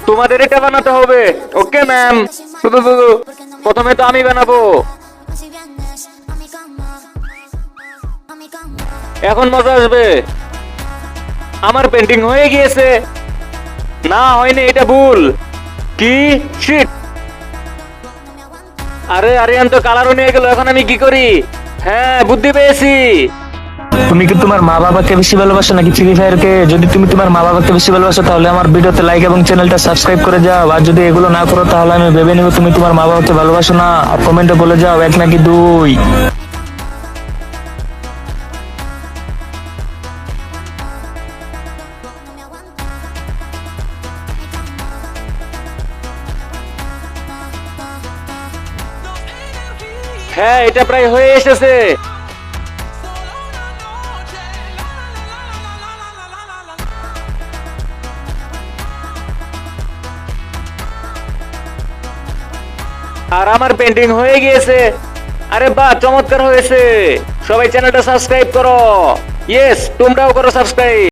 তোমাদের এটা বানাতে হবে। Okay ma'am. প্রথমে তো আমি বানাবো, এখন মজা আসবে। আমার পেন্টিং হয়ে গিয়েছে। না হয়নি, এটা ভুল। কি শিট। আরে আরিয়ান তো কালারও নিয়ে গেল, এখন আমি কি করি? হ্যাঁ, বুদ্ধি পেয়েছি। তুমি কি তোমার মা বাবাকে বেশি ভালোবাসো নাকি ফ্রি ফায়ারকে? যদি তুমি তোমার মা বাবাকে বেশি ভালোবাসো তাহলে আমার ভিডিওতে লাইক এবং চ্যানেলটা সাবস্ক্রাইব করে যাও। আর যদি এগুলো না করো তাহলে আমি ভেবে নেব তুমি তোমার মা বাবাকে ভালোবাসো না। কমেন্টে বলে যাও 1 নাকি 2। হ্যাঁ, এটা প্রায় হয়ে এসেছে। আর আমার পেন্টিং হয়ে গিয়েছে। আরে বাহ, চমৎকার হয়েছে। সবাই চ্যানেলটা সাবস্ক্রাইব করো। ইয়েস, তোমরাও করো সাবস্ক্রাইব।